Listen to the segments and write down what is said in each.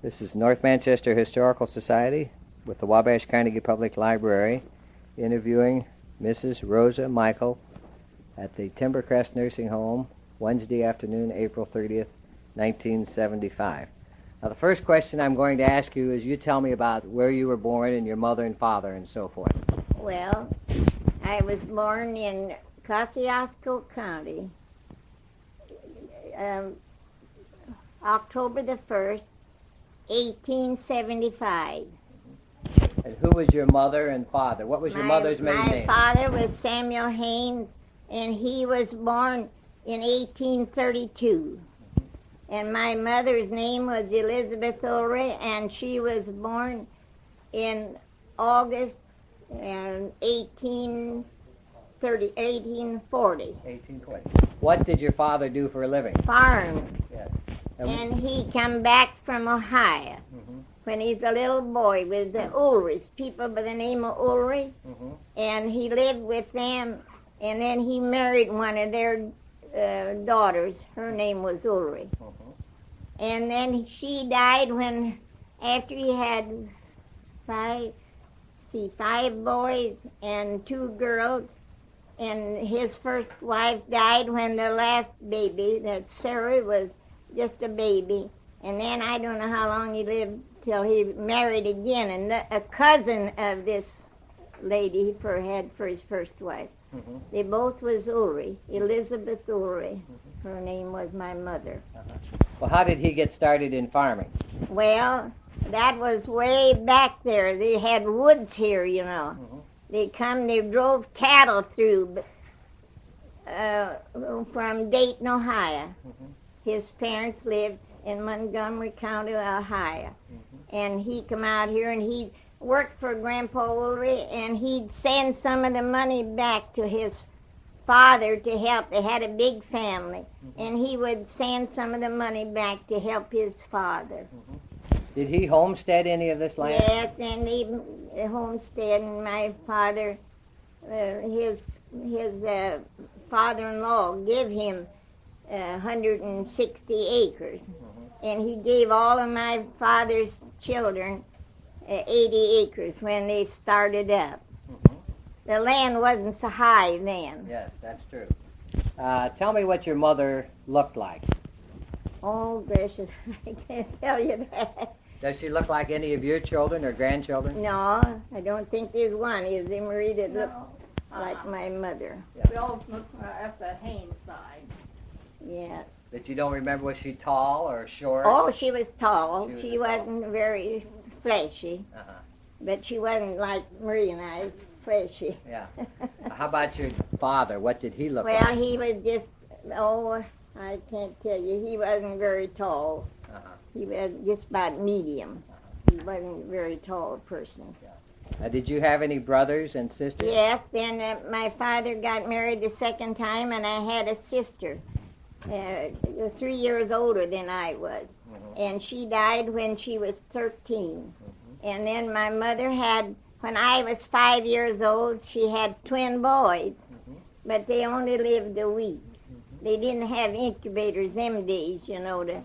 This is North Manchester Historical Society with the Wabash County Public Library interviewing Mrs. Rosa Michaels at the Timbercrest Nursing Home, Wednesday afternoon, April 30th, 1975. Now, the first question I'm going to ask you is you tell me about where you were born and your mother and father and so forth. Well, I was born in Kosciusko County, October the 1st, 1875. And who was your mother and father? What was your mother's maiden name? My father was Samuel Haynes, and he was born in 1832. And my mother's name was Elizabeth Ulrich, and she was born in August 1840. 1840. What did your father do for a living? Farm. Yes. And he come back from Ohio when he's a little boy with the Ulrichs, people by the name of Ulrich. And he lived with them, and then he married one of their daughters. Her name was Ulrich. And then she died after he had five boys and 2 girls. And his first wife died when the last baby, that Sarah, was just a baby. And then I don't know how long he lived till he married again. And a cousin of this lady he had for his first wife. They both was Ulrich, Elizabeth Ulrich. Her name was my mother. Well, how did he get started in farming? Well, that was way back there. They had woods here, you know. They drove cattle through from Dayton, Ohio. His parents lived in Montgomery County, Ohio. And he come out here and he worked for Grandpa Ulrich, and he'd send some of the money back to his father to help. They had a big family, and he would send some of the money back to help his father. Did he homestead any of this land? Yes, and he homestead, and my father, his father-in-law gave him 160 acres. And he gave all of my father's children 80 acres when they started up. The land wasn't so high then. Yes, that's true. Tell me what your mother looked like. Oh, gracious, I can't tell you that. Does she look like any of your children or grandchildren? No, I don't think there's one. Is there, Marie, that looked like my mother? Yeah. We all look at the Haynes side. Yeah. That you don't remember, was she tall or short? Oh, she was tall. She She was wasn't very fleshy, but she wasn't like Marie and I, fleshy. Yeah. How about your father? What did he look Well, like? he was just, I can't tell you. He wasn't very tall. He was just about medium. He wasn't a very tall person. Did you have any brothers and sisters? Yes, then my father got married the second time, and I had a sister, 3 years older than I was. And she died when she was 13. And then my mother had, when I was 5 years old, she had twin boys, but they only lived a week. They didn't have incubators them days, you know, to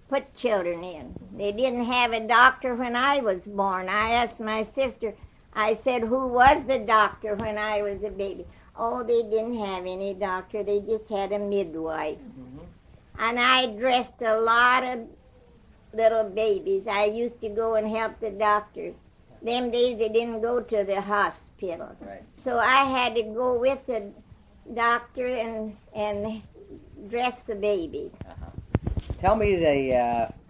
put children in. They didn't have a doctor when I was born. I asked my sister, I said, who was the doctor when I was a baby? Oh, they didn't have any doctor. They just had a midwife. And I dressed a lot of little babies. I used to go and help the doctors. Them days they didn't go to the hospital. Right. So I had to go with the doctor and dress the babies. Tell me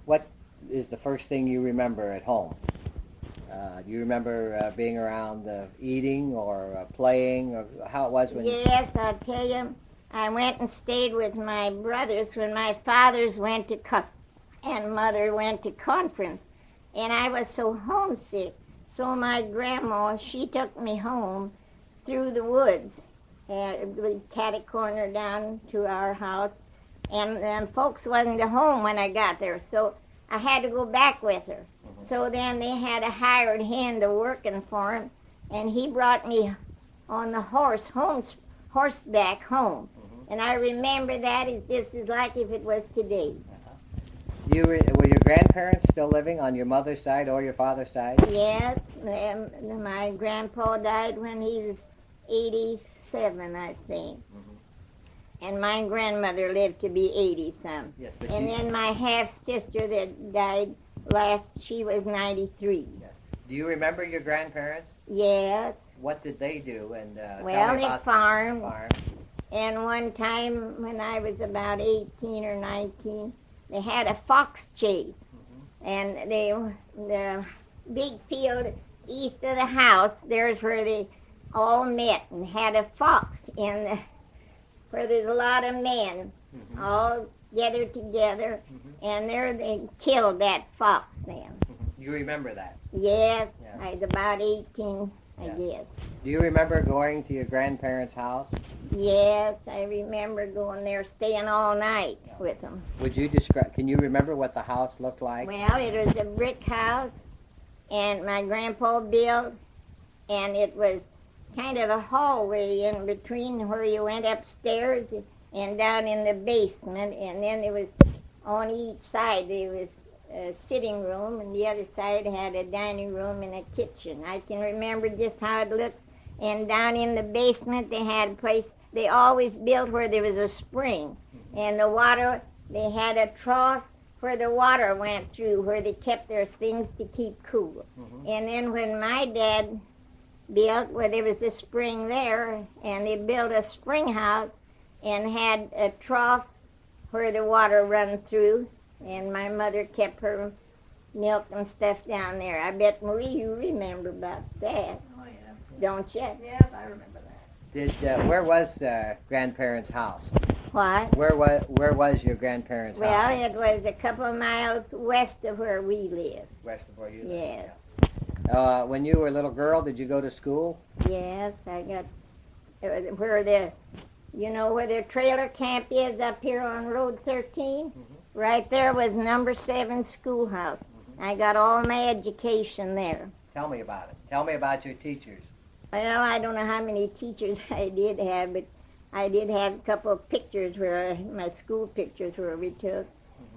what is the first thing you remember at home? Do you remember being around eating or playing, or how it was when Yes, I'll tell you. I went and stayed with my brothers when my fathers went to and mother went to conference. And I was so homesick. So my grandma, she took me home through the woods. We catty corner down to our house. And folks wasn't at home when I got there. So I had to go back with her. So then they had a hired hand to working for him. And he brought me on the horseback home. And I remember that just as like if it was today. Were your grandparents still living on your mother's side or your father's side? Yes, my grandpa died when he was 87, I think. And my grandmother lived to be 80-some. Yes, but And then my half-sister that died she was 93. Yes. Do you remember your grandparents? Yes. What did they do? And Well, tell me they about farmed. the farm. And one time when I was about 18 or 19, they had a fox chase. And the big field east of the house, there's where they all met and had a fox where there's a lot of men all gathered together. And there they killed that fox then. You remember that? Yes, Yeah. I was about 18, I Yeah. guess. Do you remember going to your grandparents' house? Yes, I remember going there, staying all night with them. Would you describe? Can you remember what the house looked like? Well, it was a brick house, and my grandpa built, and it was kind of a hallway in between where you went upstairs and down in the basement, and then there was on each side there was a sitting room, and the other side had a dining room and a kitchen. I can remember just how it looks. And down in the basement they had a place, they always built where there was a spring, and the water, they had a trough where the water went through, where they kept their things to keep cool. And then when my dad built, where there was a spring there, and they built a spring house and had a trough where the water run through, and my mother kept her milk and stuff down there. I bet, Marie, you remember about that, Oh, yeah. don't you? Yes, I remember that. Where was grandparents' house? What? Where was your grandparents' Well, house? it was a couple of miles west of where we live. West of where you live? Yes. Yeah. When you were a little girl, did you go to school? Yes, I got where the trailer camp is up here on Road 13. Right there was number 7 schoolhouse. I got all my education there. Tell me about it. Tell me about your teachers. Well, I don't know how many teachers I did have, but I did have a couple of pictures my school pictures where we took.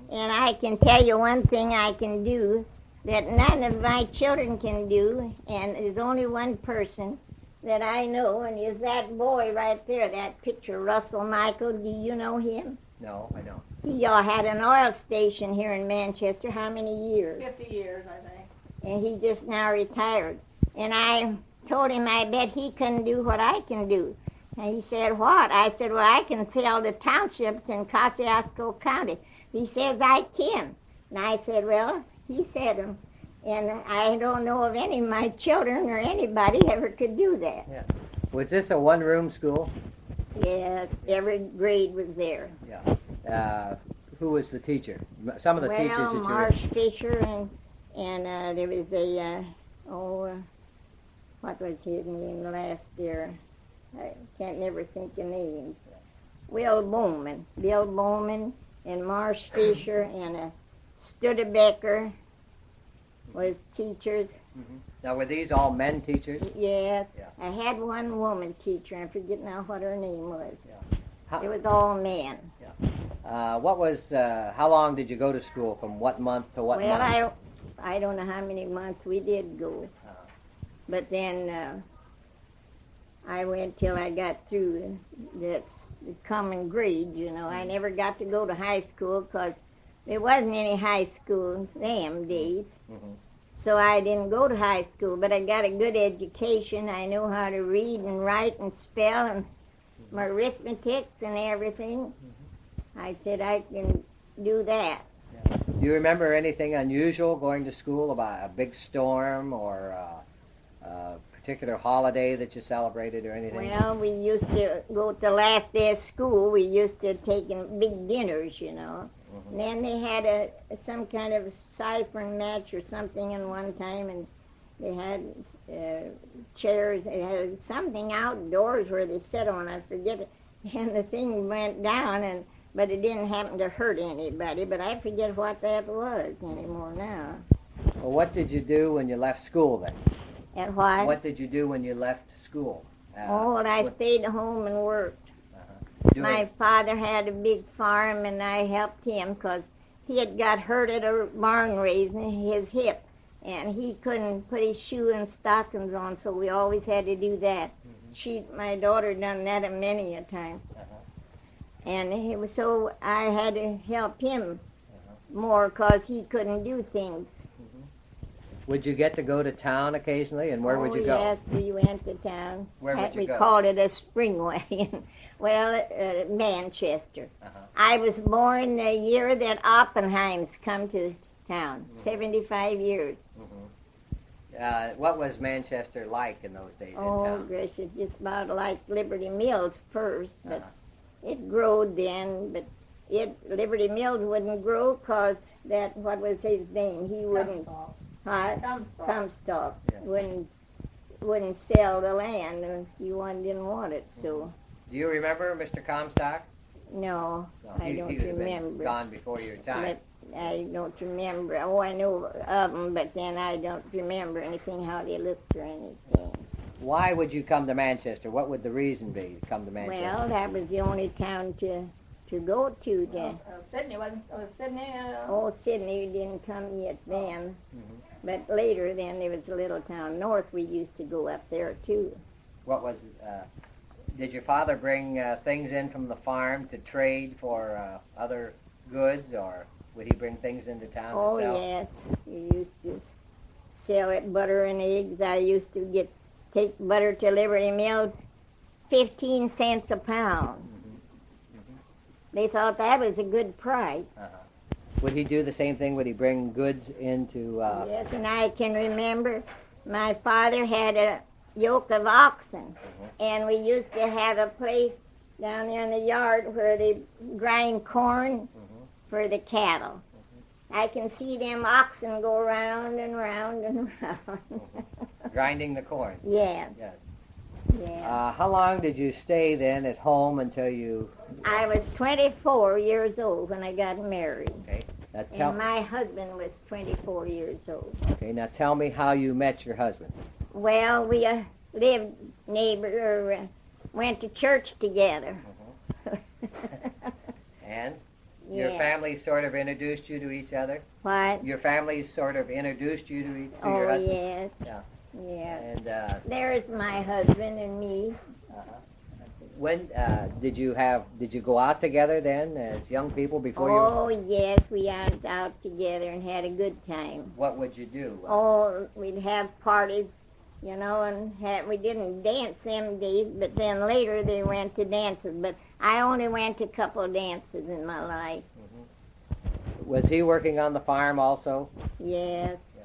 And I can tell you one thing I can do that none of my children can do, and there's only one person that I know, and is that boy right there, that picture, Rosa Michaels. Do you know him? No, I don't. He had an oil station here in Manchester. How many years? 50 years, I think. And he just now retired. And I told him I bet he couldn't do what I can do. And he said, what? I said, well, I can sell the townships in Kosciusko County. He says, I can. And I said, well, he said them. And I don't know of any of my children or anybody ever could do that. Yeah. Was this a one-room school? Yeah, every grade was there. Yeah. Who was the teacher? Some of the teachers that you Marsh Fisher and there was what was his name last year? I can't never think of names. Bill Bowman and Marsh Fisher and Studebaker was teachers. Now, were these all men teachers? Yes. Yeah. I had one woman teacher. I forget now what her name was. How, It was all men. how long did you go to school? From what month to what month? Well, I don't know how many months we did go. But then I went till I got through that's the common grade, I never got to go to high school because there wasn't any high school them days. So I didn't go to high school, but I got a good education. I know how to read and write and spell and my arithmetics and everything. I said I can do that. Do you remember anything unusual going to school, about a big storm or a particular holiday that you celebrated or anything? Well, we used to go to the last day of school. We used to take in big dinners, And then they had some kind of a ciphering match or something in one time, and they had chairs. It had something outdoors where they sat on. I forget it. And the thing went down, but it didn't happen to hurt anybody. But I forget what that was anymore now. Well, what did you do when you left school then? And what? What did you do when you left school? I stayed home and worked. doing- My father had a big farm, and I helped him because he had got hurt at a barn raising his hip, and he couldn't put his shoe and stockings on, so we always had to do that. My daughter done that a many a time. And so I had to help him more because he couldn't do things. Would you get to go to town occasionally, and where would you go? Yes, we went to town. Where would you we go? called it a spring wagon. Well, Manchester. I was born the year that Oppenheims come to town, 75 years. What was Manchester like in those days in town? Gracious, just about like Liberty Mills first, but it growed then, but Liberty Mills wouldn't grow because what was his name? He wouldn't. Comstock. Yeah. Wouldn't sell the land, and he didn't want it. So. Do you remember Mr. Comstock? No, I don't he would have remember. been gone before your time. But I don't remember. Oh, I know of them, but then I don't remember anything how they looked or anything. Why would you come to Manchester? What would the reason be to come to Manchester? Well, that was the only town to go to. Sydney wasn't. Sydney. Sydney didn't come yet then. But later, then there was a little town north. We used to go up there too. What was? Did your father bring things in from the farm to trade for other goods, or would he bring things into town to sell? Oh yes, he used to sell it, butter and eggs. I used to take butter to Liberty Mills, 15 cents a pound. They thought that was a good price. Would he do the same thing? Would he bring goods into... Yes, and I can remember my father had a yoke of oxen, and we used to have a place down there in the yard where they grind corn for the cattle. I can see them oxen go round and round and round. Grinding the corn? Yeah. Yes. Yeah. How long did you stay then at home until you... I was 24 years old when I got married. Okay. Now And my husband was 24 years old. Okay, now tell me how you met your husband. Well, we went to church together. And? Your family sort of introduced you to each other? What? Your family sort of introduced you to your husband? Oh, yes. Yeah. Yeah. And there's my husband and me. when did you go out together then as young people before you? Oh, yes, we went out together and had a good time. What would you do? Oh, we'd have parties, and we didn't dance them days, but then later they went to dances. But I only went to a couple of dances in my life. Was he working on the farm also? Yes,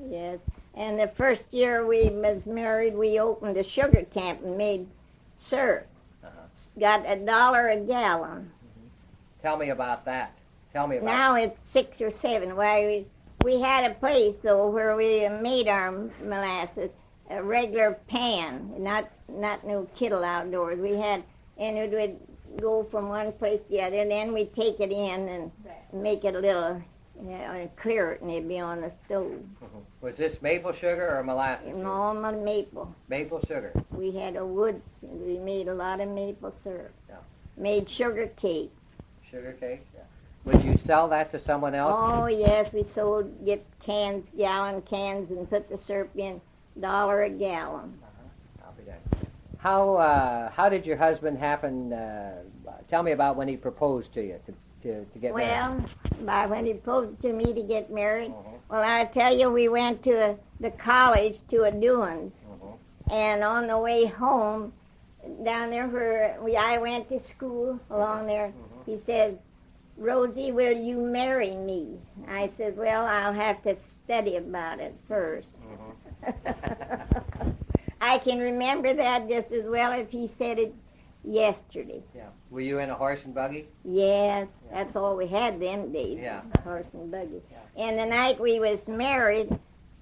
yes. And the first year we was married, we opened a sugar camp and made syrup. Got $1 a gallon. Tell me about that. Tell me about Now it's 6 or 7. Why, we had a place though where we made our molasses, a regular pan, not no kettle outdoors. We had, and it would go from one place to the other, and then we'd take it in and make it a little, and clear it, and it'd be on the stove. Was this maple sugar or molasses? No, maple. Maple sugar. We had a woods, and we made a lot of maple syrup. Yeah. Made sugar cakes. Sugar cake? Yeah. Would you sell that to someone else? Oh, yes, we get gallon cans, and put the syrup in, $1 a gallon. I'll be done. How did your husband happen? Tell me about when he proposed to you to get married. Well, when he proposed to me to get married, well, I tell you, we went to the college to a doings, and on the way home, down there where I went to school along there, he says, "Rosie, will you marry me?" I said, "Well, I'll have to study about it first." I can remember that just as well if he said it yesterday. Yeah. Were you in a horse and buggy? Yes, that's all we had them days. Yeah. Horse and buggy. Yeah. And the night we was married,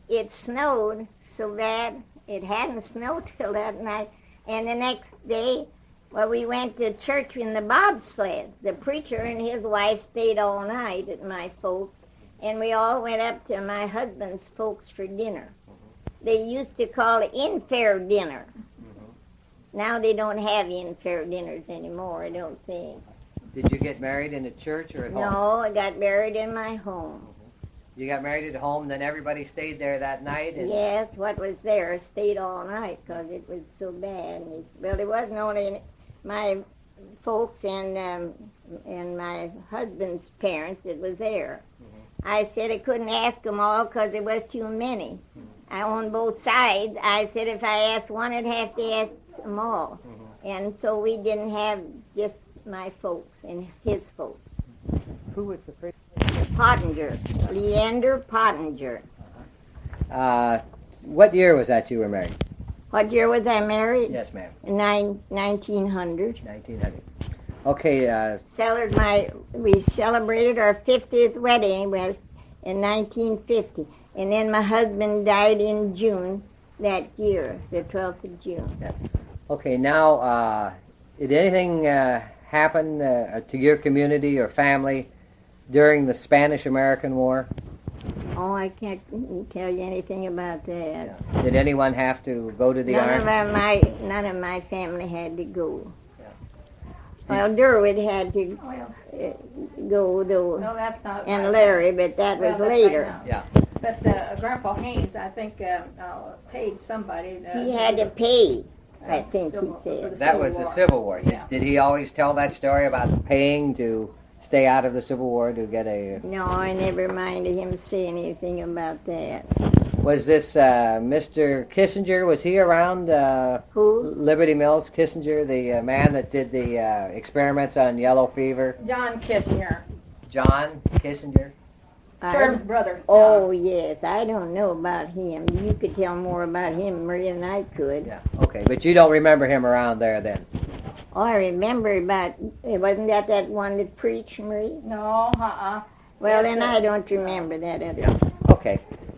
it snowed so bad. It hadn't snowed till that night. And the next day, well, we went to church in the bobsled. The preacher and his wife stayed all night at my folks, and we all went up to my husband's folks for dinner. They used to call it in-fair dinner. Now they don't have in-fair dinners anymore, I don't think. Did you get married in a church or at home? No, I got married in my home. You got married at home, then everybody stayed there that night? And Yes, what was there stayed all night because it was so bad. Well, it wasn't only my folks and my husband's parents that was there. I said I couldn't ask them all because there was too many. I on both sides. I said if I asked one, I'd have to ask them all. And so we didn't have just my folks and his folks. Who was the first? Pottinger, Leander Pottinger. What year was that you were married? What year was I married? Yes, ma'am. 1900. 1900. Okay, We celebrated our 50th wedding was in 1950. And then my husband died in June that year, the 12th of June. okay. Now, did anything happen to your community or family during the Spanish-American War? Oh, I can't tell you anything about that. Did anyone have to go to the army? None of my family had to go. Yeah. Well, Derwood had to go, though, No, that's not. and Larry, but that was Well, that's later. right now. Yeah. But Grandpa Haynes, I think, paid somebody. He had to pay, I think he Civil- said. for the That Civil was the War. Civil War. Yeah. Did he always tell that story about paying to stay out of the Civil War to get a... No, I never minded him saying anything about that. Was this Mr. Kissinger, was he around Who? Liberty Mills? Kissinger, the man that did the experiments on yellow fever? John Kissinger, John Kissinger? Sherm's brother. Oh, yes. I don't know about him. You could tell more about him, Maria, than I could. Yeah, okay, but you don't remember him around there then? Oh, I remember about, wasn't that one that preached, Marie? No, Well, Yes, then sir. I don't remember that other. Yeah.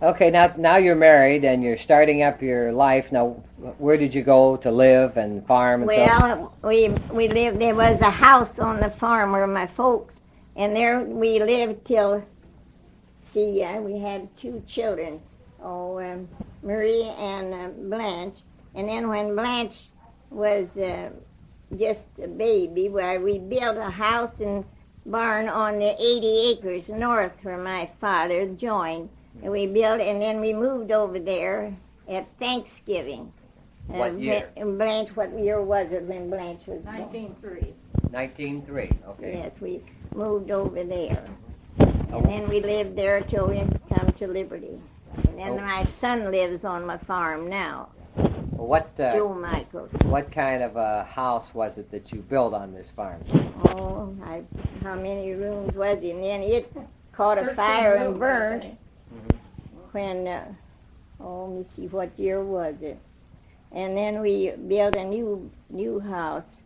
Okay, now you're married and you're starting up your life. Now, where did you go to live and farm and so on? Well, we lived, there was a house on the farm where my folks, and there we lived till, we had 2 children, Marie and Blanche. And then when Blanche was just a baby, we built a house and barn on the 80 acres north where my father joined. And we built, and then we moved over there at Thanksgiving. What year? And Blanche, what year was it when Blanche was born? 1903. 1903, okay. Yes, we moved over there. And then we lived there till we come to Liberty. And then my son lives on my farm now, What Joe Michaels. what kind of a house was it that you built on this farm? Oh, how many rooms was it? And then it caught a 13 fire rooms, and I burned think. when, let me see, what year was it? And then we built a new house.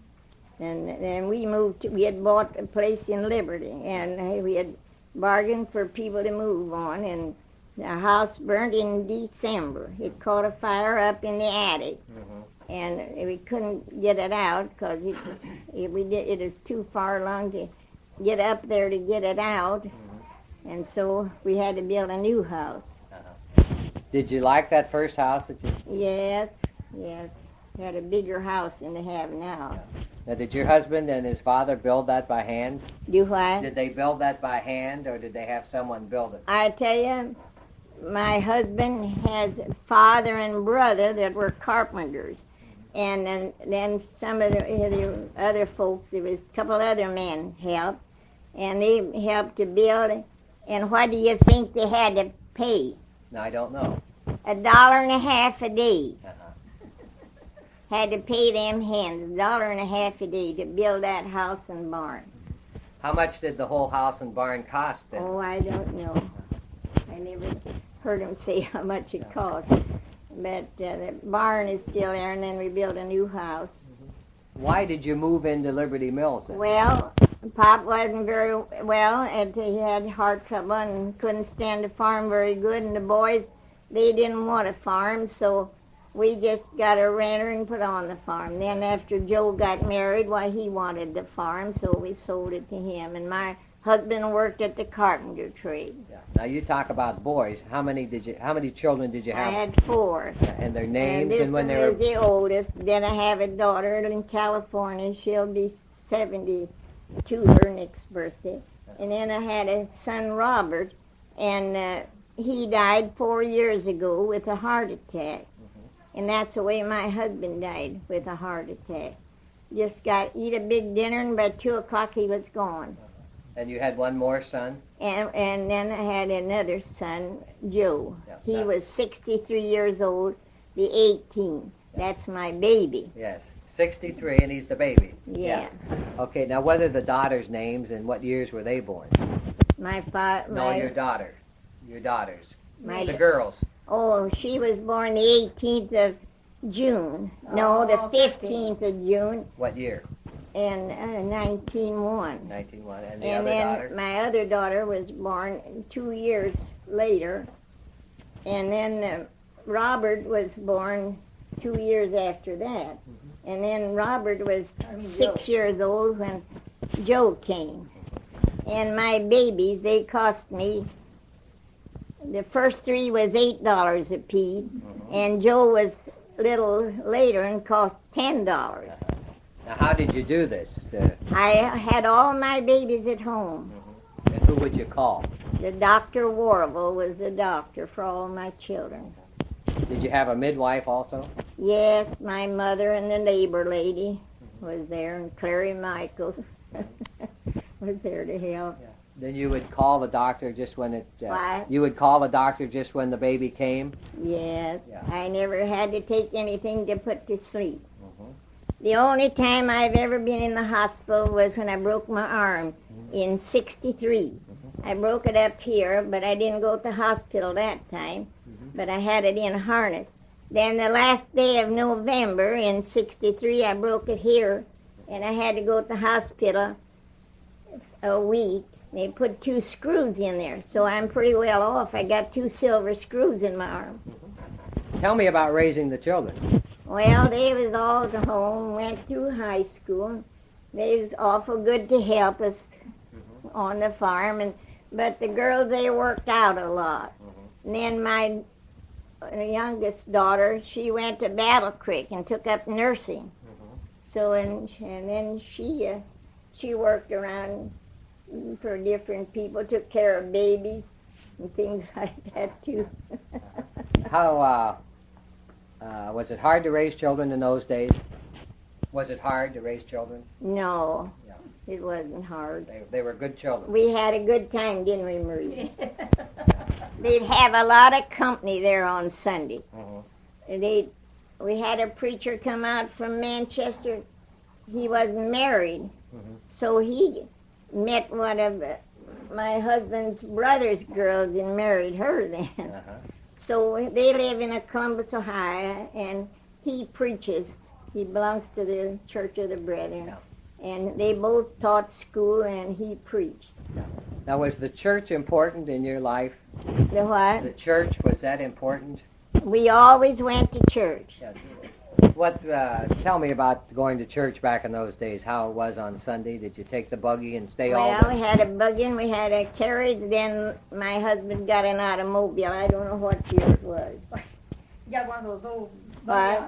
And then we moved, we had bought a place in Liberty, and we had bargained for people to move on, and the house burned in December. It caught a fire up in the attic, and we couldn't get it out because it is too far along to get up there to get it out, and so we had to build a new house. Did you like that first house that you... Yes. Had a bigger house than they have now. Now, did your husband and his father build that by hand? Do what? Did they build that by hand, or did they have someone build it? I tell you, my husband has father and brother that were carpenters. And then some of the other folks, there was a couple other men helped, and they helped to build it. And what do you think they had to pay? No, I don't know. $1.50 a day. Uh-huh. Had to pay them hands, $1.50 a day to build that house and barn. How much did the whole house and barn cost then? Oh, I don't know. I never heard them say how much it cost. But the barn is still there, and then we built a new house. Why did you move into Liberty Mills then? Well, Pop wasn't very well, and he had heart trouble and couldn't stand to farm very good, and the boys, they didn't want to farm, so we just got a ranter and put on the farm. Then after Joe got married, he wanted the farm, so we sold it to him. And my husband worked at the carpenter trade. Yeah. Now you talk about boys. How many children did you I have? had 4. And their And names this and when one they were... is the oldest. Then I have a daughter in California. She'll be 70 to her next birthday. And then I had a son, Robert, and he died 4 years ago with a heart attack. And that's the way my husband died, with a heart attack. Just eat a big dinner, and by 2 o'clock he was gone. And you had one more son? And then I had another son, Joe. Yeah. He was 63 years old, the 18. That's my baby. Yes. 63, and he's the baby. Yeah. Okay, now what are the daughters' names, and what years were they born? No, your daughter. Your daughters. The girls. Oh, she was born the 18th of June. No, the 15th of June. What year? And 1901. 1901. And the And other then daughter? my other daughter was born 2 years later. And then Robert was born 2 years after that. And then Robert was 6 years old when Joe came. And my babies, they cost me, the first 3 was $8 a piece, and Joe was a little later and cost $10. Now, how did you do this? I had all my babies at home. And who would you call? The Dr. Warble was the doctor for all my children. Did you have a midwife also? Yes, my mother and the neighbor lady was there, and Clary Michaels was there to help. Then you would call the doctor just when it. What? You would call the doctor just when the baby came. Yes, Yeah. I never had to take anything to put to sleep. The only time I've ever been in the hospital was when I broke my arm in '63. I broke it up here, but I didn't go to the hospital that time, but I had it in harness. Then the last day of November in '63, I broke it here, and I had to go to the hospital a week. They put 2 screws in there, so I'm pretty well off. I got 2 silver screws in my arm. Tell me about raising the children. Well, they was all at home, went through high school. They was awful good to help us on the farm, but the girls, they worked out a lot. And then my youngest daughter, she went to Battle Creek and took up nursing. So and then she worked around for different people, took care of babies and things like that too. How was it hard to raise children in those days? Was it hard to raise children? No, Yeah. it wasn't hard. They were good children. We had a good time, didn't we, Marie? They'd have a lot of company there on Sunday. We had a preacher come out from Manchester. He wasn't married, so he met one of my husband's brother's girls and married her then. So they live in Columbus, Ohio, and he preaches. He belongs to the Church of the Brethren. And they both taught school, and he preached. Now, was the church important in your life? The what? The church, was that important? We always went to church. What? Tell me about going to church back in those days. How it was on Sunday? Did you take the buggy and stay all Well, day? we had a buggy and we had a carriage. Then my husband got an automobile. I don't know what year it was. You got one of those old, What?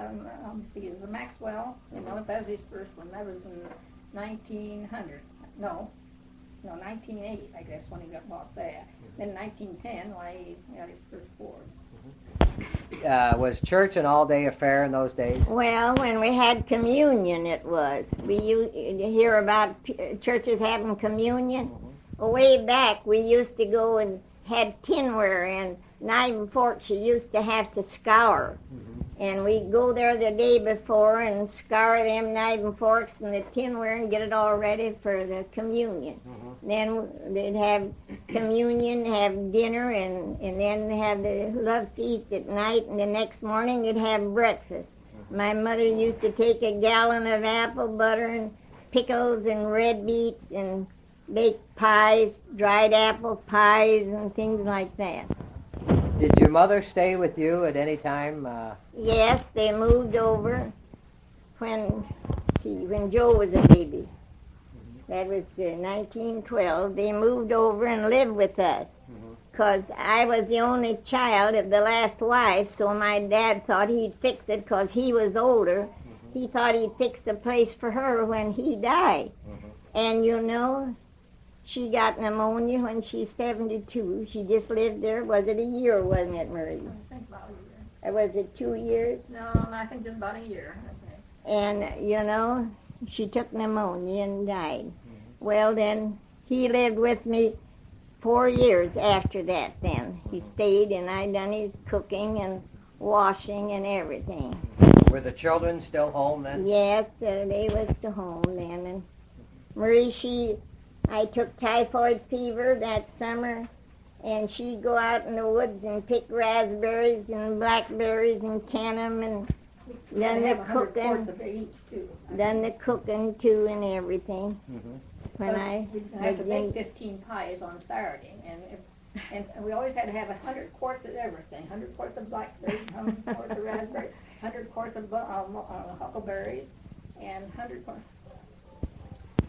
let me see, it was a Maxwell, that was his first one. That was in 1900. No, 1980, I guess, when he bought that. Then 1910, when he got his first Ford. Was church an all-day affair in those days? Well, when we had communion, it was. You hear about churches having communion. Well, way back, we used to go and had tinware and knife and forks you used to have to scour. And we'd go there the day before and scour them knife and forks and the tinware and get it all ready for the communion. Then they'd have communion, have dinner, and then have the love feast at night, and the next morning they'd have breakfast. My mother used to take a gallon of apple butter and pickles and red beets and bake pies, dried apple pies and things like that. Did your mother stay with you at any time? Yes, they moved over when Joe was a baby. That was 1912. They moved over and lived with us. Because I was the only child of the last wife, so my dad thought he'd fix it because he was older. He thought he'd fix a place for her when he died. And you know, she got pneumonia when she's 72. She just lived there. Was it a year, wasn't it, Marie? I think about a year. Was it 2 years? No, I think just about a year. I think. And, you know, she took pneumonia and died. Well, then, he lived with me 4 years after that then. He stayed, and I done his cooking and washing and everything. Were the children still home then? Yes, they was to home then. And Marie, I took typhoid fever that summer, and she'd go out in the woods and pick raspberries and blackberries and can them, and We had done to the have 100 cooking, quarts of each too. done the cooking too and everything. When Plus, I we had to was make in, 15 pies on Saturday, and we always had to have 100 quarts of everything. 100 quarts of blackberries, 100 quarts of raspberries, 100 quarts of huckleberries, and 100 quarts.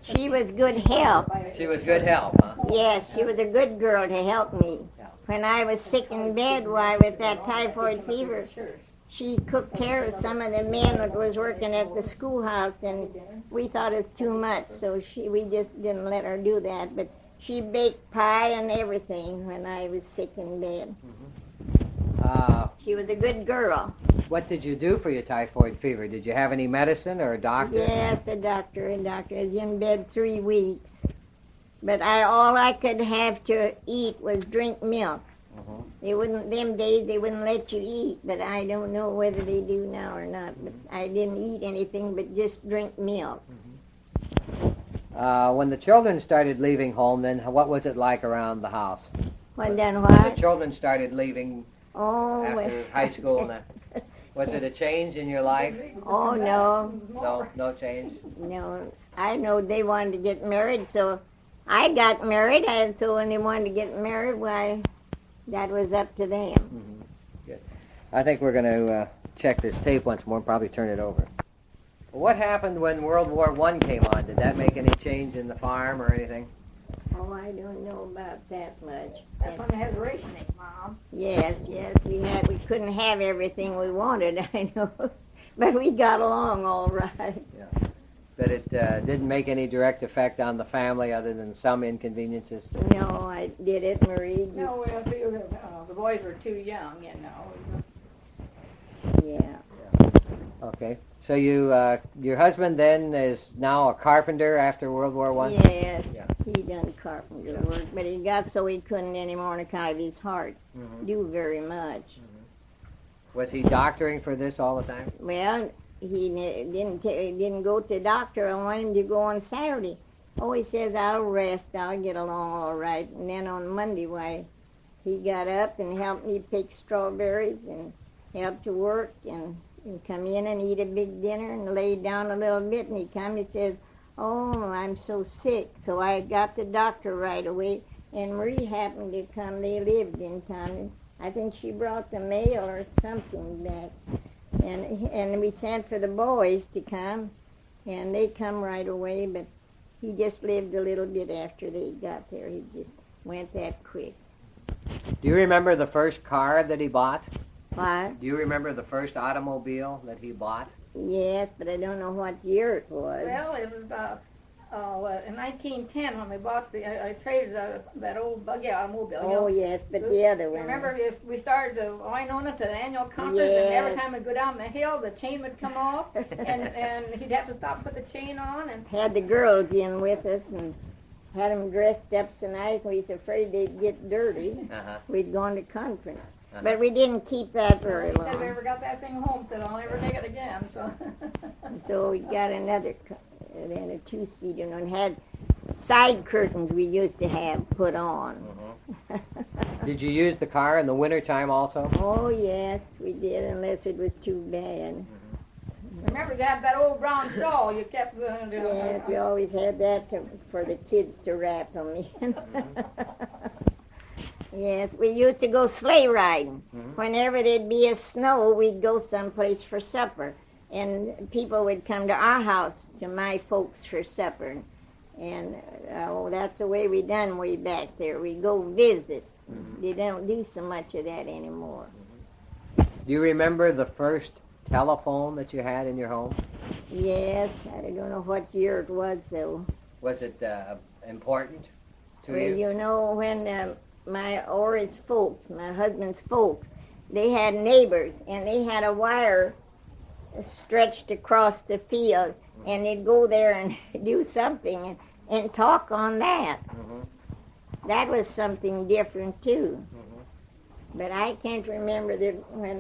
she was good help. She was good help, huh? Yes, she was a good girl to help me. When I was sick in bed, why, with that typhoid fever, she took care of some of the men that was working at the schoolhouse, and we thought it's too much, so we just didn't let her do that. But she baked pie and everything when I was sick in bed. She was a good girl. What did you do for your typhoid fever? Did you have any medicine or a doctor? Yes, a doctor. I was in bed 3 weeks. But all I could have to eat was drink milk. They wouldn't, them days they wouldn't let you eat, but I don't know whether they do now or not. But I didn't eat anything but just drink milk. When the children started leaving home, then what was it like around the house? When then When the what? children started leaving Oh, after high school, and that, was it a change in your life? oh no, No change. no. I know they wanted to get married, so I got married. And so when they wanted to get married, why, that was up to them. Good. I think we're going to check this tape once more and probably turn it over. What happened when World War I came on? Did that make any change in the farm or anything? Oh, I don't know about that much. That's when they had rationing, Mom. Yes, we couldn't have everything we wanted, I know, but we got along all right. But it didn't make any direct effect on the family other than some inconveniences? No, I did it, Marie. No, well, see, the boys were too young, you know. Yeah. Okay. So your husband then is now a carpenter after World War I? Yes, Yeah. he done carpenter work, but he got so he couldn't anymore on account of his heart do very much. Was he doctoring for this all the time? Well, he didn't go to the doctor. I wanted him to go on Saturday. Oh, he says, I'll rest. I'll get along all right. And then on Monday, why, he got up and helped me pick strawberries and helped to work and come in and eat a big dinner and lay down a little bit. And he come, he says, oh, I'm so sick. So I got the doctor right away. And Marie happened to come. They lived in town. And I think she brought the mail or something back. And we sent for the boys to come. And they come right away. But he just lived a little bit after they got there. He just went that quick. Do you remember the first car that he bought? What? Do you remember the first automobile that he bought? Yes, but I don't know what year it was. Well, it was in 1910 when we bought I traded that old buggy automobile. You Oh, know. yes, but the other one. Remember, we started the Winona to the annual conference, and every Yes. time we go down the hill, the chain would come off, and he'd have to stop and put the chain on. And Had the girls in with us and had them dressed up so nice. We was afraid they'd get dirty. We'd gone to conference. But we didn't keep that very he said, if we long. ever got that thing home, said, I'll never take it again. So. And so we got another, then a two-seater, and had side curtains we used to have put on. Did you use the car in the wintertime also? Oh, yes, we did, unless it was too bad. Remember, you had that old brown shawl you kept. Yes, we always had that for the kids to wrap them in. Yes, we used to go sleigh riding. Whenever there'd be a snow, we'd go someplace for supper. And people would come to our house, to my folks, for supper. And that's the way we done way back there. We'd go visit. They don't do so much of that anymore. Do you remember the first telephone that you had in your home? Yes, I don't know what year it was, though. Was it important to Well, you? you know, when my Ori's folks, my husband's folks, they had neighbors, and they had a wire stretched across the field, and they'd go there and do something and talk on that. That was something different too. But I can't remember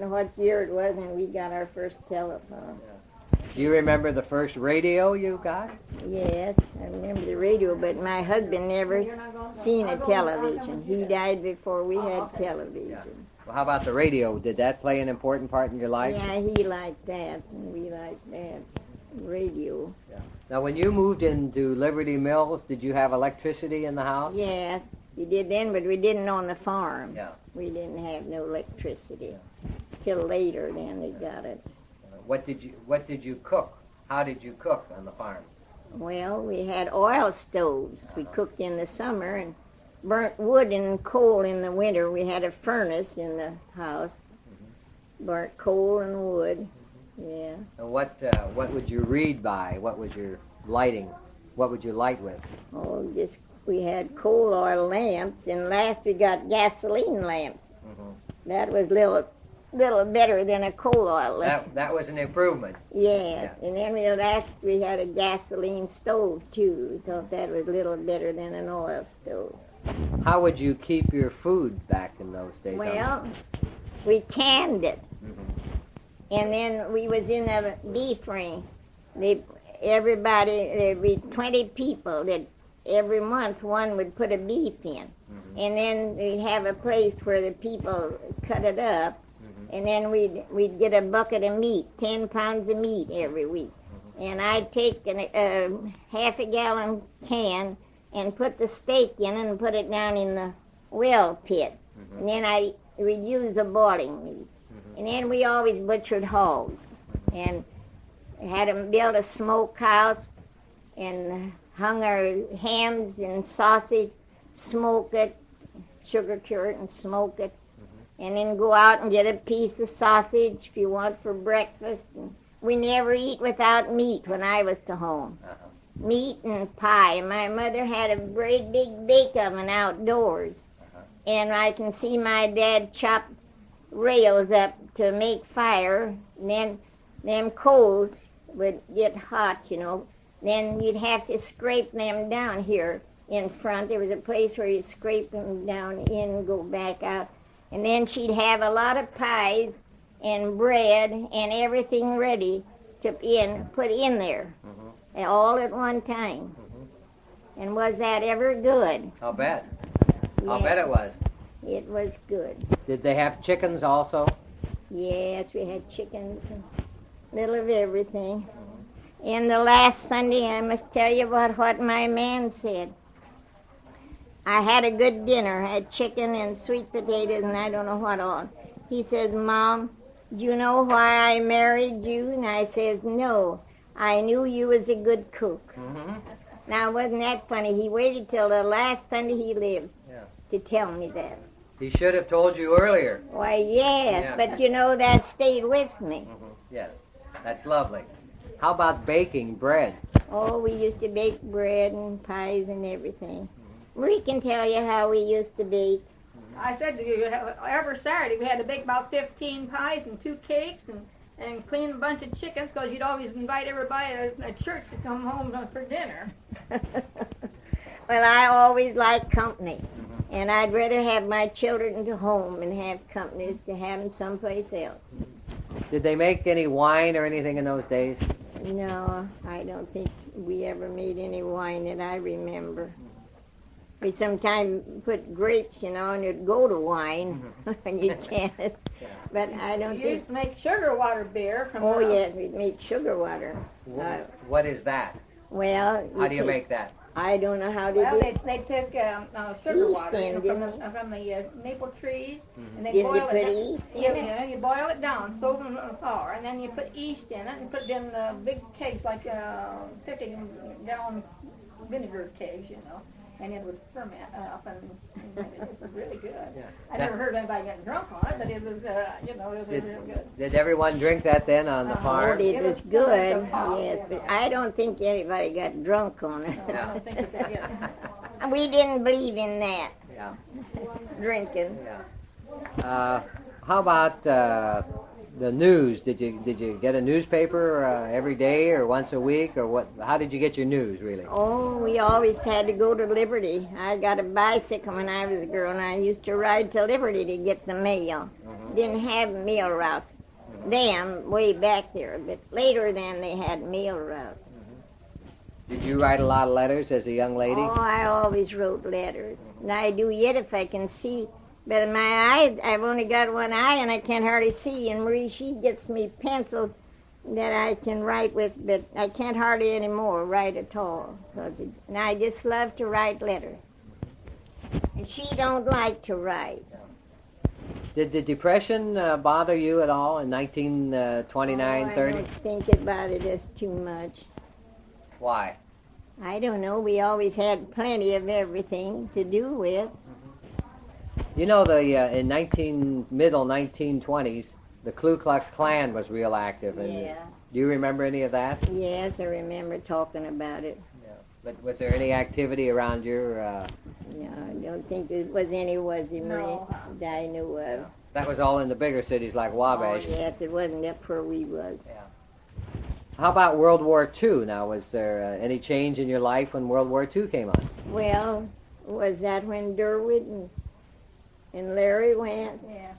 what year it was when we got our first telephone. Do you remember the first radio you got? Yes, I remember the radio, but my husband never seen a television. He died before we had television. Yeah. Well, how about the radio? Did that play an important part in your life? Yeah, he liked that, and we liked that. Radio. Now, when you moved into Liberty Mills, did you have electricity in the house? Yes, we did then, but we didn't on the farm. Yeah. We didn't have no electricity. Till later, then they got it. What did you cook? How did you cook on the farm? Well, we had oil stoves. We cooked in the summer and burnt wood and coal in the winter. We had a furnace in the house. Burnt coal and wood. Yeah. And what would you read by? What was your lighting? What would you light with? Oh, just we had coal oil lamps, and last we got gasoline lamps. That was little better than a coal oil lamp. That was an improvement. Yeah. And then we had a gasoline stove too. We thought that was a little better than an oil stove. How would you keep your food back in those days? Well, we canned it. And then we was in a beef ring. There'd be 20 people that every month one would put a beef in. And then we'd have a place where the people cut it up. And then we'd get a bucket of meat, 10 pounds of meat every week. And I'd take a half a gallon can and put the steak in and put it down in the well pit. And then we'd use the boiling meat. And then we always butchered hogs and had them build a smokehouse and hung our hams and sausage, smoke it, sugar cure it and smoke it. And then go out and get a piece of sausage if you want for breakfast. And we never eat without meat when I was to home. Meat and pie. My mother had a great big bake oven outdoors. And I can see my dad chop rails up to make fire. And then them coals would get hot, you know. Then you'd have to scrape them down here in front. There was a place where you scrape them down in and go back out. And then she'd have a lot of pies and bread and everything ready to put in there, all at one time. And was that ever good? I'll bet. Yeah, I'll bet it was. It was good. Did they have chickens also? Yes, we had chickens and little of everything. And the last Sunday, I must tell you about what my man said. I had a good dinner. I had chicken and sweet potatoes and I don't know what all. He says, Mom, do you know why I married you? And I says, no. I knew you was a good cook. Now, wasn't that funny? He waited till the last Sunday he lived to tell me that. He should have told you earlier. Why, yes, Yeah. but you know, that stayed with me. Yes, that's lovely. How about baking bread? Oh, we used to bake bread and pies and everything. Marie can tell you how we used to bake. I said to you, every Saturday we had to bake about 15 pies and 2 cakes and clean a bunch of chickens because you'd always invite everybody at church to come home for dinner. Well, I always liked company. And I'd rather have my children to home and have companies to have them someplace else. Did they make any wine or anything in those days? No, I don't think we ever made any wine that I remember. We sometimes put grapes, you know, and it'd go to wine, and you can't. But I don't You think. used to make sugar water beer from Oh yes, we'd make sugar water. What is that? Well, How do you make that? I don't know how to Well, do. they took sugar Yeast water in, from didn't the maple trees, and they Didn't boil you it put down. yeast in it? Yeah, you boil it down, soak it in the flour, and then you put yeast in it, and put it in the big kegs, like 50-gallon vinegar kegs, you know. and it would ferment up, and it was really good. Yeah. I never heard anybody getting drunk on it, but it was, it was real good. Did everyone drink that then on the Uh-huh. farm? It It was was good, something to yes, pop, but yeah. I don't think anybody got drunk on it. No, I don't think that they did. We didn't believe in that, Yeah. drinking. Yeah. How about the news? Did you get a newspaper every day or once a week, or what? How did you get your news, really? Oh, we always had to go to Liberty. I got a bicycle when I was a girl, and I used to ride to Liberty to get the mail. Didn't have mail routes then, way back there, but later then they had mail routes. Did you write a lot of letters as a young lady? Oh, I always wrote letters, and I do yet if I can see. But in my eye, I've only got one eye, and I can't hardly see. And Marie, she gets me pencil that I can write with, but I can't hardly anymore write at all. And I just love to write letters. And she don't like to write. Did the Depression bother you at all in 1929, I 30? don't think it bothered us too much. Why? I don't know. We always had plenty of everything to do with. You know, in middle 1920s, the Ku Klux Klan was real active. And Yeah. do you remember any of that? Yes, I remember talking about it. But was there any activity around your? No, I don't think there was any, was there, Marie? No. That I knew of. That was all in the bigger cities like Wabash. Oh, yes, it wasn't up where we was. How about World War II? Now, was there any change in your life when World War II came on? Well, was that when Durwood and Larry went? Yeah.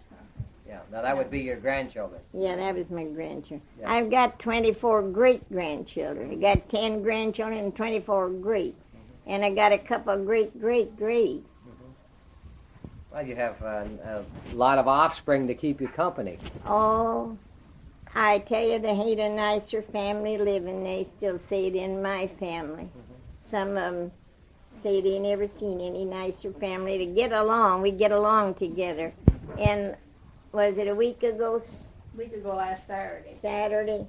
Yeah. Now that would be your grandchildren. Yeah, that was my grandchildren. Yeah. I've got 24 great-grandchildren. I got 10 grandchildren and 24 great. And I got a couple of great-great-great. Well, you have a lot of offspring to keep you company. Oh, I tell you, they ain't a nicer family living. They still say it in my family. Some of them say they never seen any nicer family to get along. We get along together. And was it a week ago, We could go last Saturday. Saturday?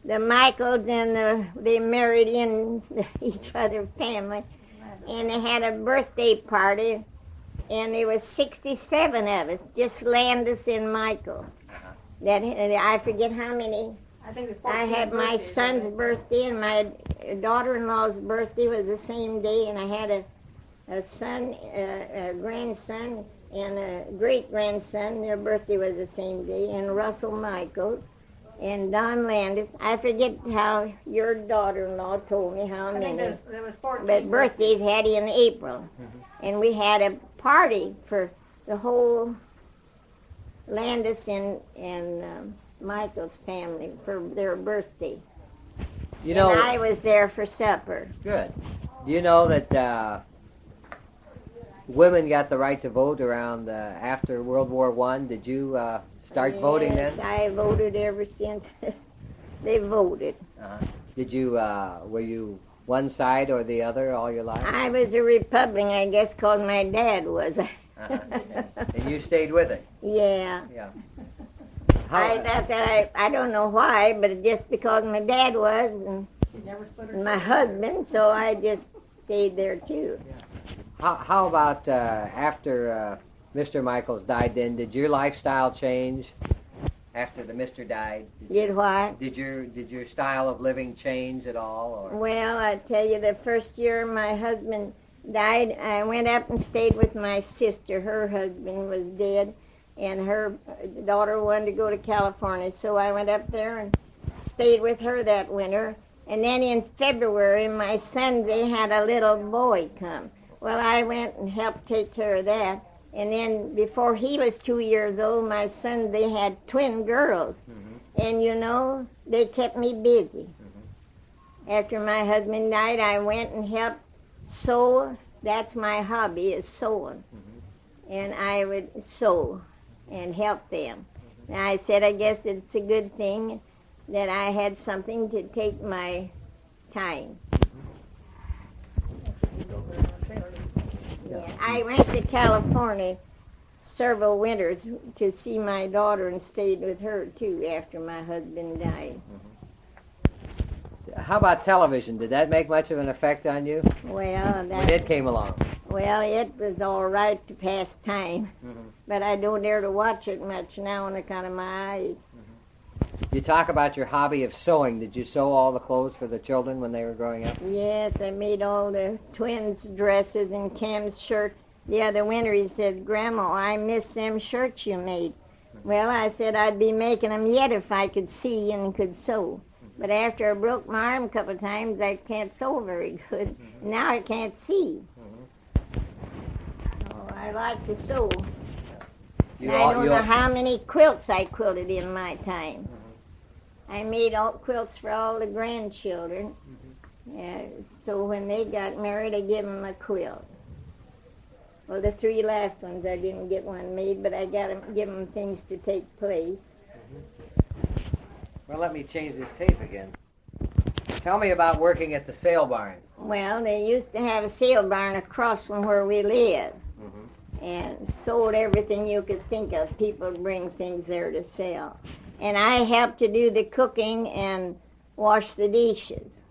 The Michaels and they married in each other's family. And they had a birthday party. And there was 67 of us, just Landis and Michael. That I forget how many. I think it's I 14 had my birthdays, son's I think. birthday and my daughter-in-law's birthday was the same day, and I had a son, a grandson, and a great-grandson. Their birthday was the same day, and Russell Michaels and Don Landis. I forget how your daughter-in-law told me how I think many. there was 14. But birthdays had in April, and we had a party for the whole Landis and Michael's family for their birthday. You know, And I was there for supper. good. You know that women got the right to vote around after World War I. Did you start voting then? Yes, I voted ever since they voted. Did you? Were you one side or the other all your life? I was a Republican, I guess, because my dad was. And you stayed with it. Yeah. Yeah. I don't know why, but just because my dad was and She never split her my husband, so I just stayed there too. How about after Mr. Michaels died? Then did your lifestyle change after the Mr. died? Did what? Did your style of living change at all? Or? Well, I tell you, the first year my husband died, I went up and stayed with my sister. Her husband was dead, and her daughter wanted to go to California, so I went up there and stayed with her that winter. And then in February, my sons, they had a little boy come. Well, I went and helped take care of that. And then before he was 2 years old, my son, they had twin girls. And you know, they kept me busy. After my husband died, I went and helped sew. That's my hobby, is sewing. And I would sew and help them. And I said, I guess it's a good thing that I had something to take my time. Yeah. I went to California several winters to see my daughter and stayed with her too after my husband died. How about television? Did that make much of an effect on you Well, when it came along? Well, it was all right to pass time, Mhm. but I don't dare to watch it much now on account of my eyes. You talk about your hobby of sewing. Did you sew all the clothes for the children when they were growing up? Yes, I made all the twins' dresses and Cam's shirt. The other winter he said, Grandma, I miss them shirts you made. Well, I said I'd be making them yet if I could see and could sew. But after I broke my arm a couple of times, I can't sew very good. Now I can't see. Oh, I like to sew. You I all- don't you know all- how many quilts I quilted in my time. I made all quilts for all the grandchildren. Yeah, so when they got married, I gave them a quilt. Well, the three last ones, I didn't get one made, but I got them, give them things to take place. Well, let me change this tape again. Tell me about working at the sale barn. Well, they used to have a sale barn across from where we live, and sold everything you could think of. People would bring things there to sell. And I helped to do the cooking and wash the dishes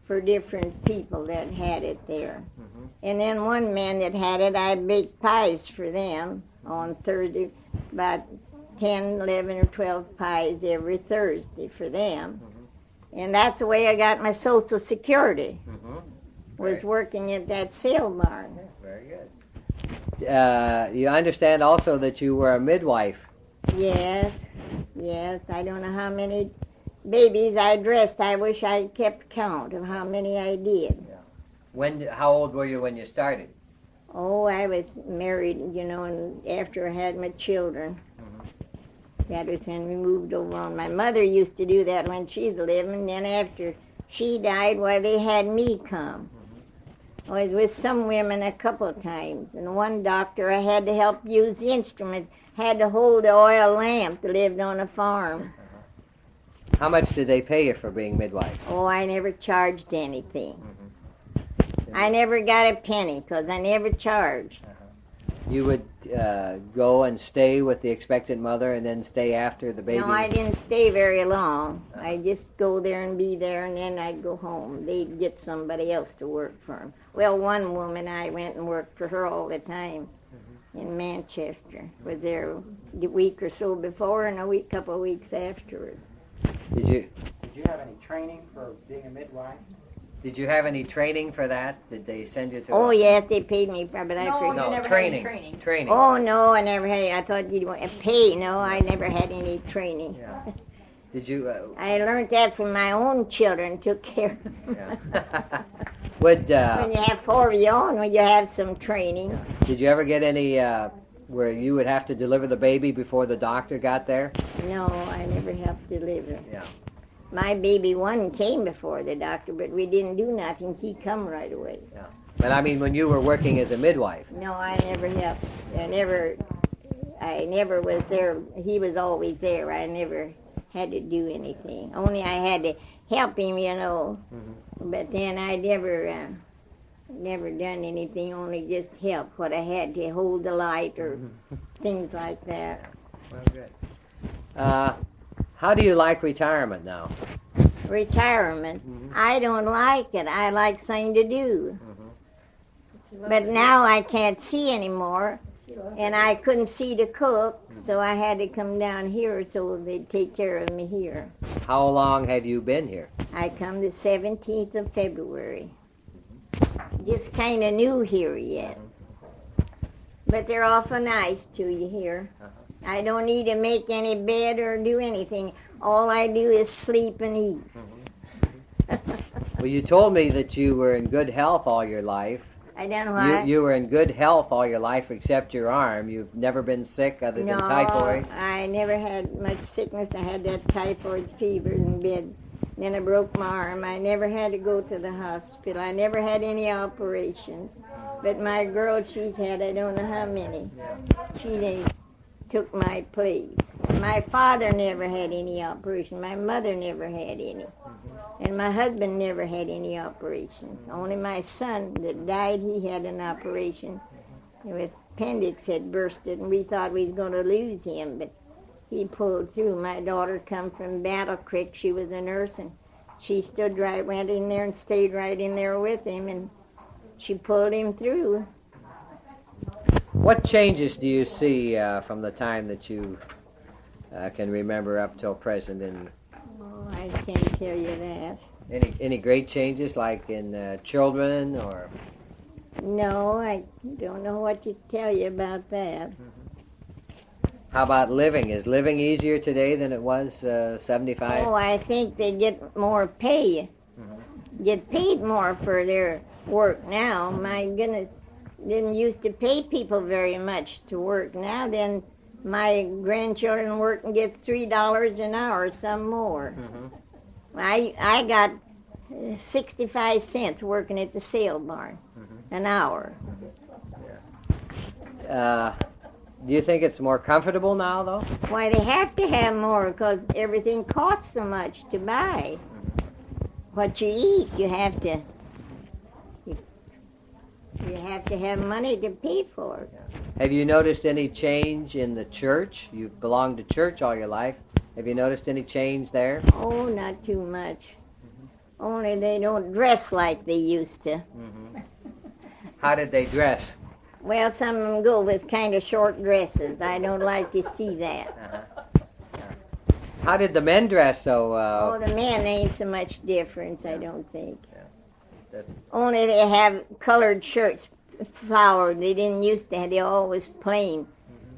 for different people that had it there. And then one man that had it, I baked pies for them on Thursday, about 10, 11, or 12 pies every Thursday for them. And that's the way I got my Social Security, was Right. working at that sale barn. Very good. You understand also that you were a midwife. Yes, yes. I don't know how many babies I dressed. I wish I kept count of how many I did. How old were you when you started? Oh, I was married, and after I had my children. That was when we moved over on. My mother used to do that when she was living, and then after she died, they had me come. I was with some women a couple of times, and one doctor I had to help use the instrument, had to hold the oil lamp that lived on a farm. How much did they pay you for being midwife? Oh, I never charged anything. I never got a penny because I never charged. You would go and stay with the expectant mother and then stay after the baby? No, I didn't stay very long. I just go there and be there, and then I'd go home. They'd get somebody else to work for them. Well, one woman, I went and worked for her all the time in Manchester. Was there a week or so before and couple of weeks afterward. Did you have any training for being a midwife? Did you have any training for that? Did they send you to? Oh, yes, they paid me for it, but I No, forget. No, You never had training. any training. Training. Oh, no, I never had any. I thought you'd want to pay. No, I never had any training. Yeah. Did you? I learned that from my own children, took care of them. Yeah. Would When you have 4 of your own, well, you have some training. Did you ever get any where you would have to deliver the baby before the doctor got there? No, I never helped deliver. Yeah. My baby one came before the doctor, but we didn't do nothing. He come right away. But I mean, when you were working as a midwife. No, I never helped. I never was there. He was always there. I never had to do anything. Only I had to help him, But then I never done anything, only just help what I had to hold the light or things like that. Well, good. How do you like retirement now? Retirement, I don't like it. I like something to do. But now I can't see anymore, and I couldn't see to cook, so I had to come down here so they'd take care of me here. How long have you been here? I come the 17th of February. Just kind of new here yet. But they're awful nice to you here. I don't need to make any bed or do anything. All I do is sleep and eat. Well, you told me that you were in good health all your life. I don't know why. You were in good health all your life except your arm. You've never been sick other than typhoid? I never had much sickness. I had that typhoid fever in bed. Then I broke my arm. I never had to go to the hospital. I never had any operations. But my girl, she's had I don't know how many. She took my place. My father never had any operation. My mother never had any. And my husband never had any operations. Only my son that died, he had an operation. His appendix had bursted, and we thought we was going to lose him, but he pulled through. My daughter come from Battle Creek. She was a nurse, and she stood right, went in there and stayed right in there with him, and she pulled him through. What changes do you see from the time that you can remember up till present? And Oh, I can't tell you that. any great changes, like in children or? No, I don't know what to tell you about that. How about living? Is living easier today than it was 75? Oh, I think they get more pay. Get paid more for their work now. My goodness, didn't used to pay people very much to work. Now then, my grandchildren work and get $3 an hour, some more. I got 65 cents working at the sale barn an hour. Do you think it's more comfortable now, though? Why, they have to have more because everything costs so much to buy. What you eat, you have to have money to pay for it. Have you noticed any change in the church? You've belonged to church all your life. Have you noticed any change there? Oh, not too much. Only they don't dress like they used to. How did they dress? Well, some of them go with kind of short dresses. I don't like to see that. How did the men dress? So Oh, the men ain't so much difference, I don't think. that's- Only they have colored shirts, flowered. They didn't used to have. They always plain.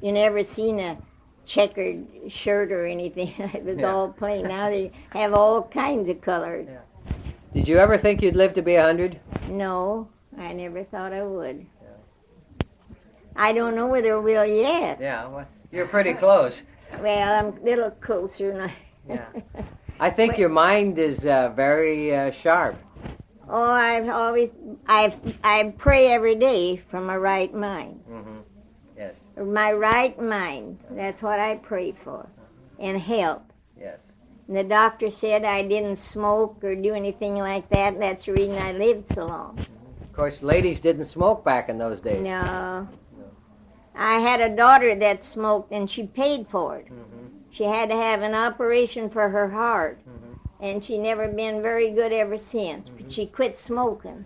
You never seen a checkered shirt or anything. It was all plain. Now they have all kinds of colors. Did you ever think you'd live to be 100? No, I never thought I would. I don't know whether we'll yet. Yeah, well, you're pretty close. Well, I'm a little closer now. Yeah. I think your mind is very sharp. Oh, I pray every day from my right mind. Yes, My right mind. That's what I pray for. And help. yes. And the doctor said I didn't smoke or do anything like that. That's the reason I lived so long. Of course, ladies didn't smoke back in those days. No. I had a daughter that smoked and she paid for it. She had to have an operation for her heart. And she never been very good ever since. But she quit smoking.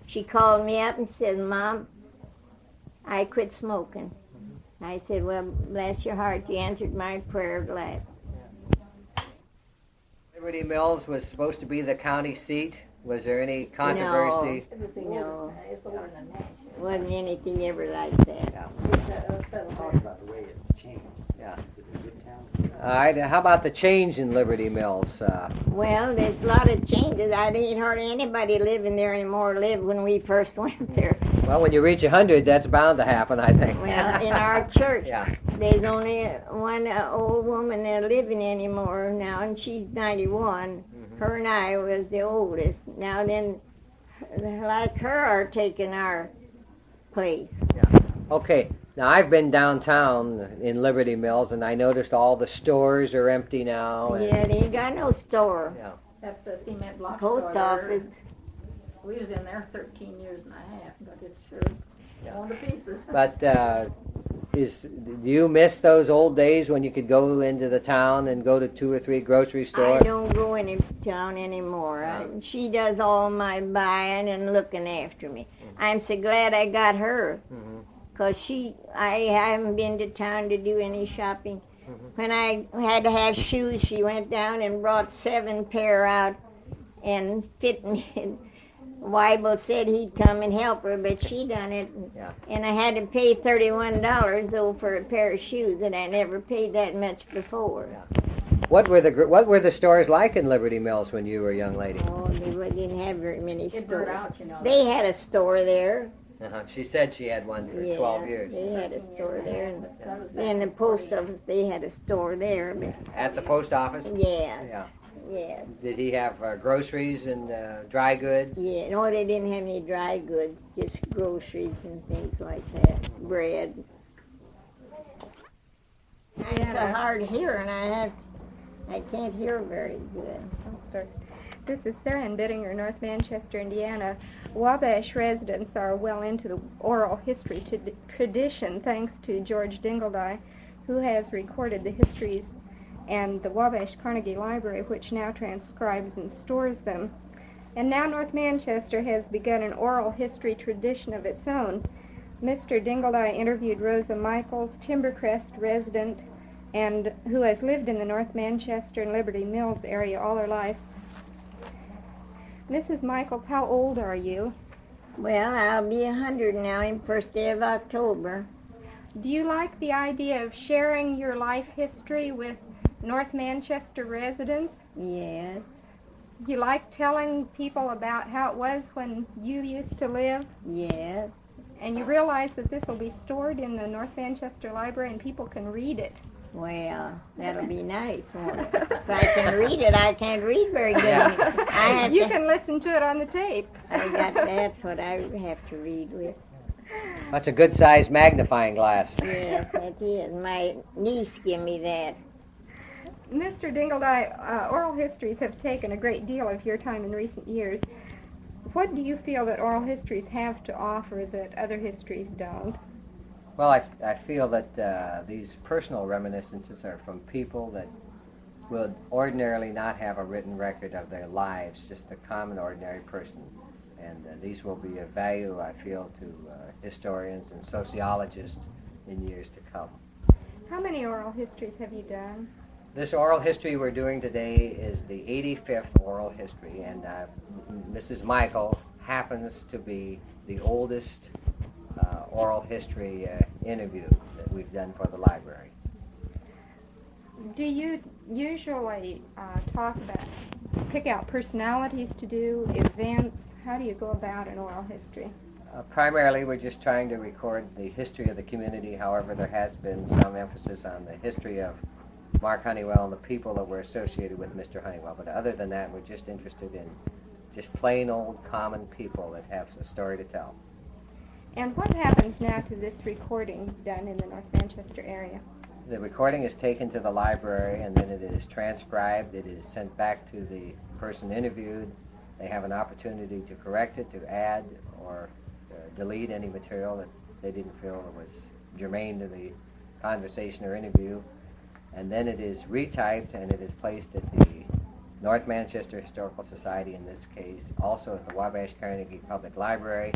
She called me up and said, Mom, I quit smoking. I said, well, bless your heart, you answered my prayer glad. Liberty Mills was supposed to be the county seat. Was there any controversy? It was the No. oldest, it's older than Nashville. Wasn't anything ever like that. Let's talk about the way it's changed. Yeah. Is it a good town? All right, how about the change in Liberty Mills? Well, there's a lot of changes. I ain't hardly anybody living there anymore lived when we first went there. Well, when you reach 100, that's bound to happen, I think. Well, in our church, Yeah. there's only one old woman living anymore now, and she's 91. Her and I was the oldest. Now then, like her are taking our place. Okay, now I've been downtown in Liberty Mills, and I noticed all the stores are empty now. And, Yeah, they ain't got no store. Yeah. At the cement block Post store there, office. we was in there 13 years and a half, but it's sure going to pieces. But do you miss those old days when you could go into the town and go to 2 or 3 grocery I stores? don't go in town anymore. She does all my buying and looking after me. I'm so glad I got her. Because I haven't been to town to do any shopping. When I had to have shoes, she went down and brought 7 pair out and fit me. Weibel said he'd come and help her, but she done it. Yeah. And I had to pay $31 though for a pair of shoes, and I never paid that much before. What were the stores like in Liberty Mills when you were a young lady? Oh, they didn't have very many It burned stores. out, you know. They had a store there. She said she had one for 12 years. They had a store there. And That was back then the in post 40. office, they had a store there. But At the post office? yes, Yeah. yes. Did he have groceries and dry goods? Yeah, no, they didn't have any dry goods, just groceries and things like that, bread. It's so hard hearing. I can't hear very good. I'll start. This is Sarah in Bittinger, North Manchester, Indiana. Wabash residents are well into the oral history tradition thanks to George Dingledye, who has recorded the histories, and the Wabash Carnegie Library, which now transcribes and stores them. And now North Manchester has begun an oral history tradition of its own. Mr. Dingledye interviewed Rosa Michaels, Timbercrest resident, and who has lived in the North Manchester and Liberty Mills area all her life. Mrs. Michaels, how old are you? Well, I'll be 100 now in first day of October. Do you like the idea of sharing your life history with North Manchester residents? Yes, Do you like telling people about how it was when you used to live? yes. And you realize that this will be stored in the North Manchester Library and people can read it. Well, that'll be nice, won't it? If I can read it, I can't read very good. I have You to, can listen to it on the tape. that's what I have to read with. That's a good-sized magnifying glass. Yes, that is. My niece gave me that. Mr. Dingledye, oral histories have taken a great deal of your time in recent years. What do you feel that oral histories have to offer that other histories don't? Well, I feel that these personal reminiscences are from people that would ordinarily not have a written record of their lives, just the common ordinary person. And these will be of value, I feel, to historians and sociologists in years to come. How many oral histories have you done? This oral history we're doing today is the 85th oral history, and Mrs. Michael happens to be the oldest oral history interview that we've done for the library. Do you usually pick out personalities to do, events? How do you go about an oral history? Primarily, we're just trying to record the history of the community. However, there has been some emphasis on the history of Mark Honeywell and the people that were associated with Mr. Honeywell. But other than that, we're just interested in just plain old common people that have a story to tell. And what happens now to this recording done in the North Manchester area? The recording is taken to the library and then it is transcribed. It is sent back to the person interviewed. They have an opportunity to correct it, to add or delete any material that they didn't feel was germane to the conversation or interview. And then it is retyped and it is placed at the North Manchester Historical Society in this case, also at the Wabash Carnegie Public Library,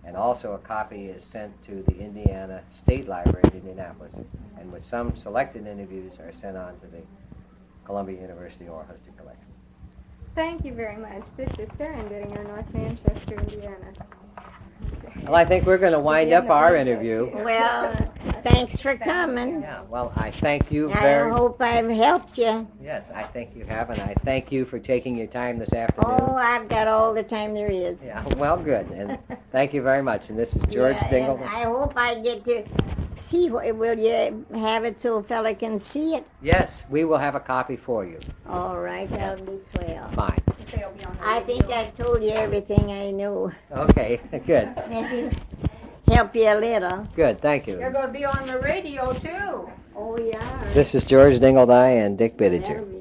and also a copy is sent to the Indiana State Library in Indianapolis, and with some selected interviews are sent on to the Columbia University Oral History Collection. Thank you very much. This is Sarah Bittinger, North Manchester, Indiana. Well, I think we're going to wind up our interview. Well, thanks for coming. Yeah, well, I thank you I very hope I've helped you. Yes, I think you have, and I thank you for taking your time this afternoon. Oh, I've got all the time there is. Yeah, well, good, and thank you very much. And this is George Yeah, Dingle. and I hope I get to see what. Will you have it so a fella can see it? Yes, we will have a copy for you. All right, that'll be swell. Fine. They'll be on the I think I told you everything I know. Okay, good. Maybe help you a little. Good, thank you. You're going to be on the radio too. Oh, yeah. This is George Dingledye and Dick Bittinger. That'll be